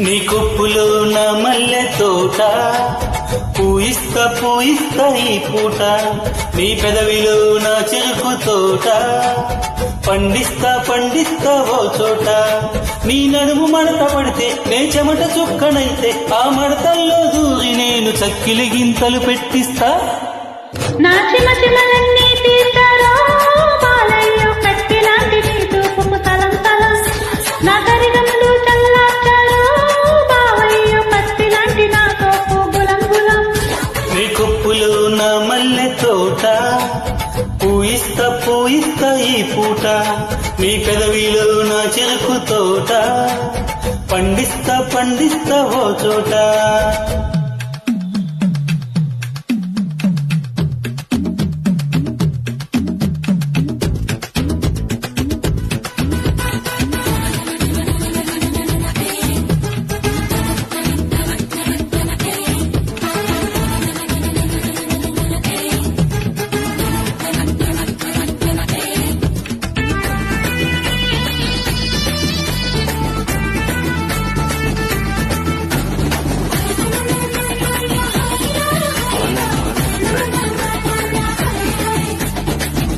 నీ కొప్పులో నా మల్లె తోట పూయిస్తా పూయిస్తా ఈ పూట నీ పెదవిలో నా చెరుకు తోట పండిస్తా పండిస్తా ఓ చోట నీ నడుము మడత పడితే నే చెమట చుక్కనైతే ఆ మడతల్లో దూరి నేను చక్కిలి గింతలు పెట్టిస్తా నా చిమచిమలన్నీ తీర్చారో బాలయ్యో కత్తిలాంటి నీ చూపుకు తలం తలం నా కరిగములు చల్లార్చారో బావయ్యో కత్తిలాంటి నా తోపు గులం గులం నీ కొప్పులో నా మల్లె తోట పూయిస్తా పూయిస్తా ఈ పూట నీ పెదవిలో నా చెరుకు తోట పండిస్తా పండిస్తా ఓ చోట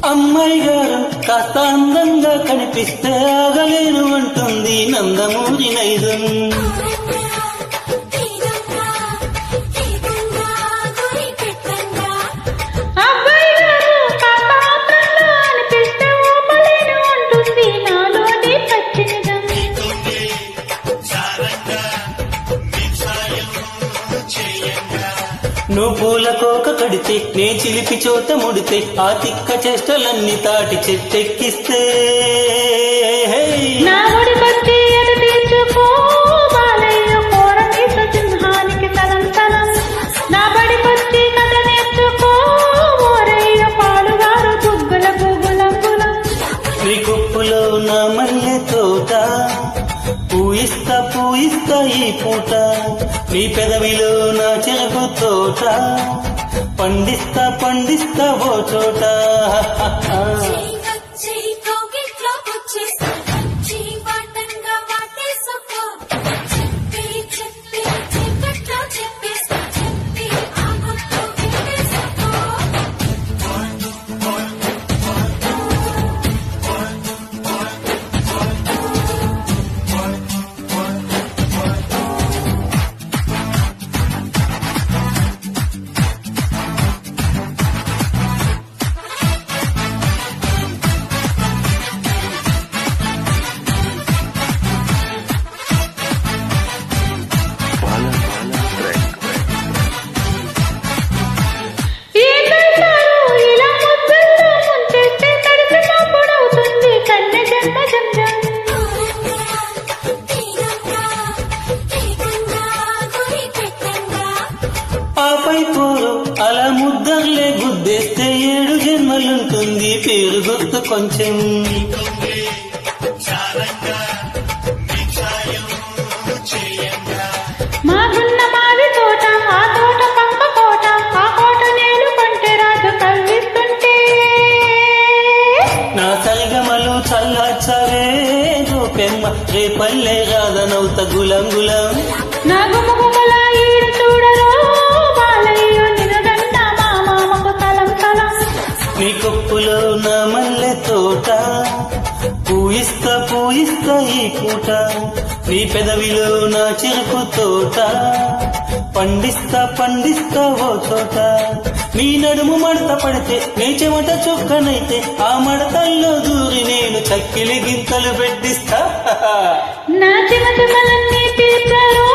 అమ్మాయి గారు కాస్త అందంగా కనిపిస్తే ఆగలేను అంటుంది నందమూరి నైజం అబ్బాయి గారు కాస్త ఆత్రంగా అనిపిస్తే ఊపలేను అంటుంది నాలోని పచ్చి నిజం నువ్వు పూల కోక కడితే నే చిలిపి చోట ముడితే ఆ తిక్క చేష్టలన్నీ తాటి చెట్టెక్కిస్తే నా ఒడి కొట్టి ఎడు తీర్చుకో బాలయ్య కోరమీస సింహానికి తలం తలం నా బడి కొట్టి కథ నేర్చుకో ఓరయ్య పాలుగారు దుగ్గుల గుగులం గులం నీ కొప్పులో నా మల్లె తోట పూయిస్తా పూయిస్తా ఈ పూట నీ పెదవిలో నా చెరుకు తోట పండిస్తా పండిస్తా ఓ చోట ఆపై పోరు అలా ముద్దర్లే గుద్దేస్తే 7 జన్మలుంటుంది పేరు గుర్తు కొంచెం మాకున్న మావి తోట ఆ తోట పక్క కోట ఆ కోట నేను కొంటే రాజు కవ్విస్తుంటే నా సరిగమలు చల్లార్చవే పెమ్మ రేపల్లె రాదనవుత గులం గులం నా గుమగుమల ఈడు చూడరో బాలయ్యో నినుగంట మా మామకు తలం తలం నీ కొప్పులో నా మల్లె తోట పూయిస్తా పూయిస్తా ఈ పూట నీ పెదవిలో నా చెరుకు తోట పండిస్తా పండిస్తా ఓ చోట నీ నడుము మడత పడితే నీ చెమట చొక్కనైతే ఆ మడతల్లో దూరి నేను చక్కిలి గింతలు పెట్టిస్తా నా చిమచిమలన్నీ తీర్చారో